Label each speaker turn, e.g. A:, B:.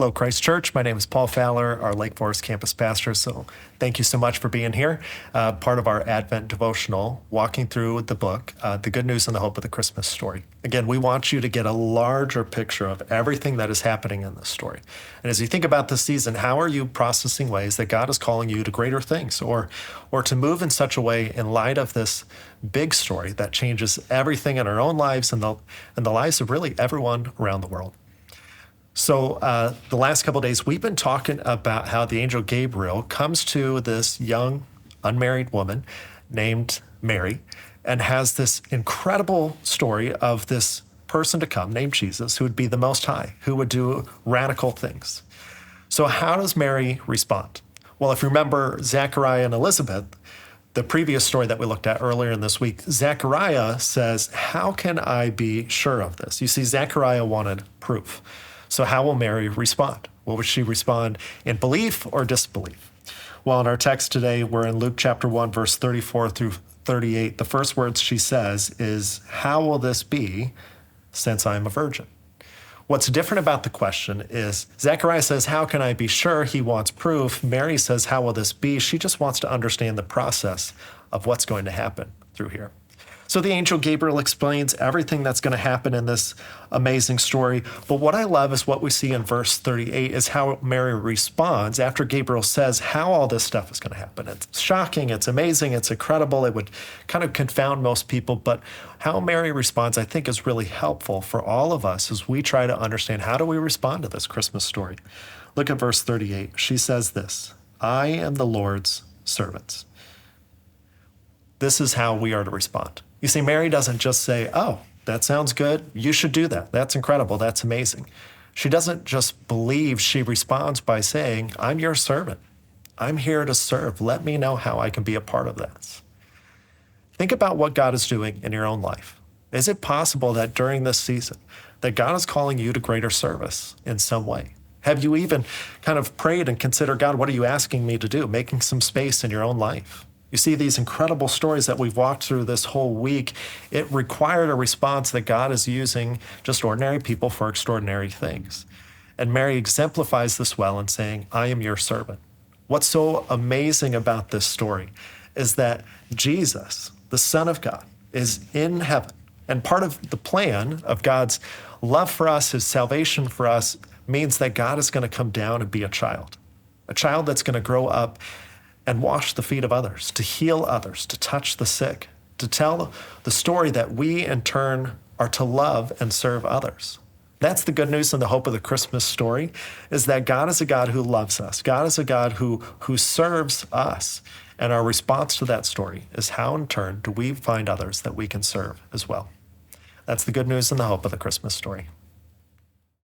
A: Hello, Christ Church. My name is Paul Fowler, our Lake Forest campus pastor. So thank you so much for being here. Part of our Advent devotional, walking through the book, The Good News and the Hope of the Christmas Story. Again, we want you to get a larger picture of everything that is happening in this story. And as you think about this season, how are you processing ways that God is calling you to greater things or to move in such a way in light of this big story that changes everything in our own lives and the lives of really everyone around the world? So the last couple of days, we've been talking about how the angel Gabriel comes to this young, unmarried woman named Mary and has this incredible story of this person to come named Jesus, who would be the Most High, who would do radical things. So how does Mary respond? Well, if you remember Zechariah and Elizabeth, the previous story that we looked at earlier in this week, Zechariah says, how can I be sure of this? You see, Zechariah wanted proof. So how will Mary respond? Will she respond in belief or disbelief? Well, in our text today, we're in Luke chapter 1, verse 34 through 38. The first words she says is, how will this be since I am a virgin? What's different about the question is Zechariah says, how can I be sure? He wants proof. Mary says, how will this be? She just wants to understand the process of what's going to happen through here. So the angel Gabriel explains everything that's going to happen in this amazing story. But what I love is what we see in verse 38 is how Mary responds after Gabriel says how all this stuff is going to happen. It's shocking, it's amazing, it's incredible. It would kind of confound most people. But how Mary responds, I think, is really helpful for all of us as we try to understand how do we respond to this Christmas story. Look at verse 38. She says this, I am the Lord's servant. This is how we are to respond. You see, Mary doesn't just say, oh, that sounds good. You should do that. That's incredible. That's amazing. She doesn't just believe. She responds by saying, I'm your servant. I'm here to serve. Let me know how I can be a part of this. Think about what God is doing in your own life. Is it possible that during this season that God is calling you to greater service in some way? Have you even kind of prayed and considered, God, what are you asking me to do? Making some space in your own life. You see these incredible stories that we've walked through this whole week. It required a response that God is using just ordinary people for extraordinary things. And Mary exemplifies this well in saying, I am your servant. What's so amazing about this story is that Jesus, the Son of God, is in heaven. And part of the plan of God's love for us, his salvation for us, means that God is going to come down and be a child that's going to grow up and wash the feet of others, to heal others, to touch the sick, to tell the story that we in turn are to love and serve others. That's the good news and the hope of the Christmas story, is that God is a God who loves us. God is a God who serves us. And our response to that story is how in turn do we find others that we can serve as well. That's the good news and the hope of the Christmas story.